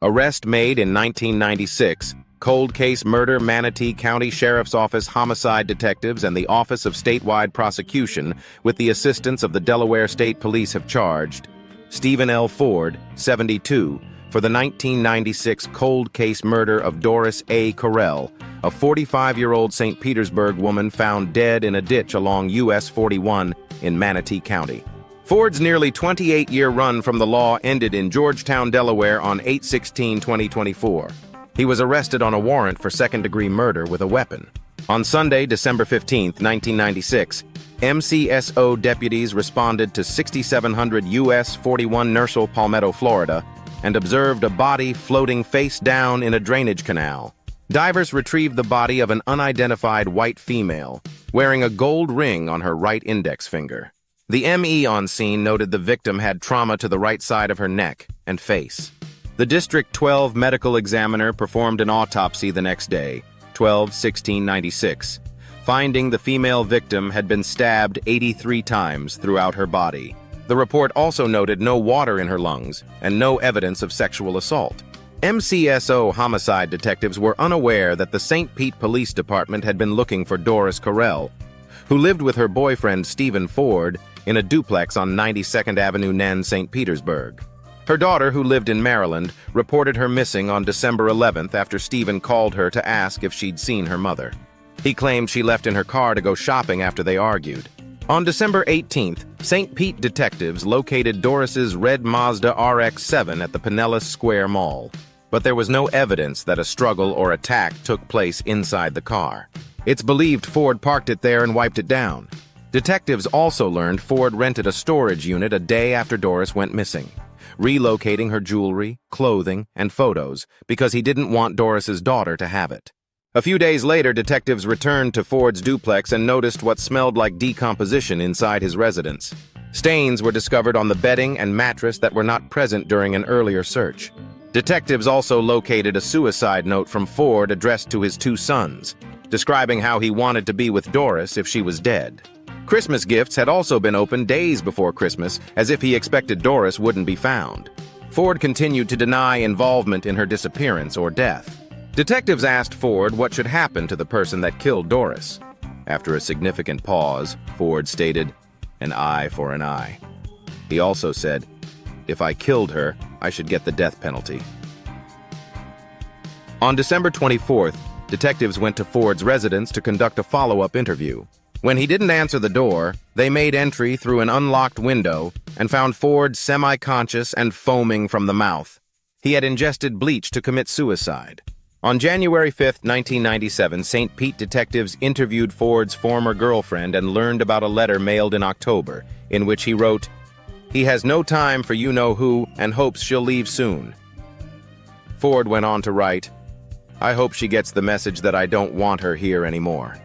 Arrest made in 1996. Cold case murder. Manatee County Sheriff's Office homicide detectives and the Office of Statewide Prosecution, with the assistance of the Delaware State Police, have charged Stephen L. Ford, 72, for the 1996 cold case murder of Doris A. Correll, a 45-year-old St. Petersburg woman found dead in a ditch along US 41 in Manatee County. Ford's nearly 28-year run from the law ended in Georgetown, Delaware on 8/16/2024. He was arrested on a warrant for second-degree murder with a weapon. On Sunday, December 15, 1996, MCSO deputies responded to 6700 US 41 Nersal, Palmetto, Florida, and observed a body floating face down in a drainage canal. Divers retrieved the body of an unidentified white female, wearing a gold ring on her right index finger. The ME on scene noted the victim had trauma to the right side of her neck and face. The District 12 medical examiner performed an autopsy the next day, 12/16/96, finding the female victim had been stabbed 83 times throughout her body. The report also noted no water in her lungs and no evidence of sexual assault. MCSO homicide detectives were unaware that the St. Pete Police Department had been looking for Doris Correll, who lived with her boyfriend Stephen Ford in a duplex on 92nd Avenue, Nen, St. Petersburg. Her daughter, who lived in Maryland, reported her missing on December 11th after Stephen called her to ask if she'd seen her mother. He claimed she left in her car to go shopping after they argued. On December 18th, St. Pete detectives located Doris's red Mazda RX-7 at the Pinellas Square Mall, but there was no evidence that a struggle or attack took place inside the car. It's believed Ford parked it there and wiped it down. Detectives also learned Ford rented a storage unit a day after Doris went missing, relocating her jewelry, clothing, and photos because he didn't want Doris's daughter to have it. A few days later, detectives returned to Ford's duplex and noticed what smelled like decomposition inside his residence. Stains were discovered on the bedding and mattress that were not present during an earlier search. Detectives also located a suicide note from Ford addressed to his two sons, describing how he wanted to be with Doris if she was dead. Christmas gifts had also been opened days before Christmas, as if he expected Doris wouldn't be found. Ford continued to deny involvement in her disappearance or death. Detectives asked Ford what should happen to the person that killed Doris. After a significant pause, Ford stated, "An eye for an eye." He also said, "If I killed her, I should get the death penalty." On December 24th, detectives went to Ford's residence to conduct a follow-up interview. When he didn't answer the door, they made entry through an unlocked window and found Ford semi-conscious and foaming from the mouth. He had ingested bleach to commit suicide. On January 5, 1997, St. Pete detectives interviewed Ford's former girlfriend and learned about a letter mailed in October, in which he wrote, "He has no time for you-know-who and hopes she'll leave soon." Ford went on to write, "I hope she gets the message that I don't want her here anymore."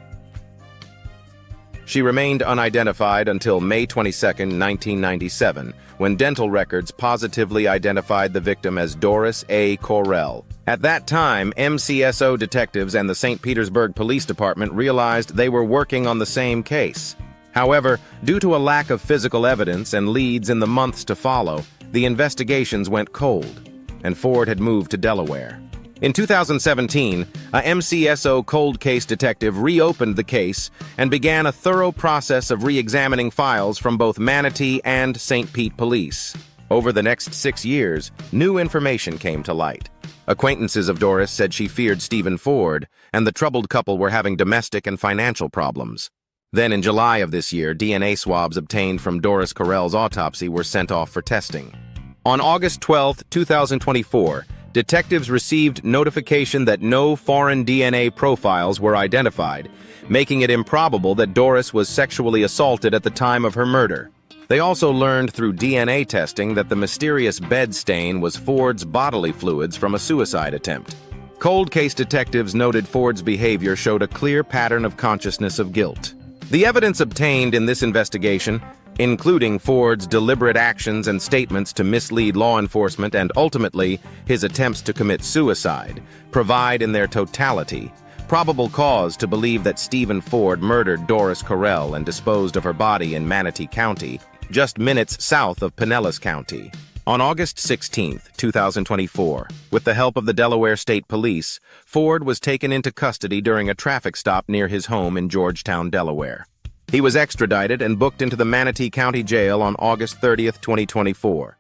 She remained unidentified until May 22, 1997, when dental records positively identified the victim as Doris A. Correll. At that time, MCSO detectives and the St. Petersburg Police Department realized they were working on the same case. However, due to a lack of physical evidence and leads in the months to follow, the investigations went cold, and Ford had moved to Delaware. In 2017, a MCSO cold case detective reopened the case and began a thorough process of re-examining files from both Manatee and St. Pete police. Over the next 6 years, new information came to light. Acquaintances of Doris said she feared Stephen Ford, and the troubled couple were having domestic and financial problems. Then in July of this year, DNA swabs obtained from Doris Correll's autopsy were sent off for testing. On August 12, 2024, detectives received notification that no foreign DNA profiles were identified, making it improbable that Doris was sexually assaulted at the time of her murder. They also learned through DNA testing that the mysterious bed stain was Ford's bodily fluids from a suicide attempt. Cold case detectives noted Ford's behavior showed a clear pattern of consciousness of guilt. The evidence obtained in this investigation, including Ford's deliberate actions and statements to mislead law enforcement and ultimately his attempts to commit suicide, provide in their totality probable cause to believe that Stephen Ford murdered Doris Correll and disposed of her body in Manatee County, just minutes south of Pinellas County. On August 16, 2024, with the help of the Delaware State Police, Ford was taken into custody during a traffic stop near his home in Georgetown, Delaware. He was extradited and booked into the Manatee County Jail on August 30, 2024.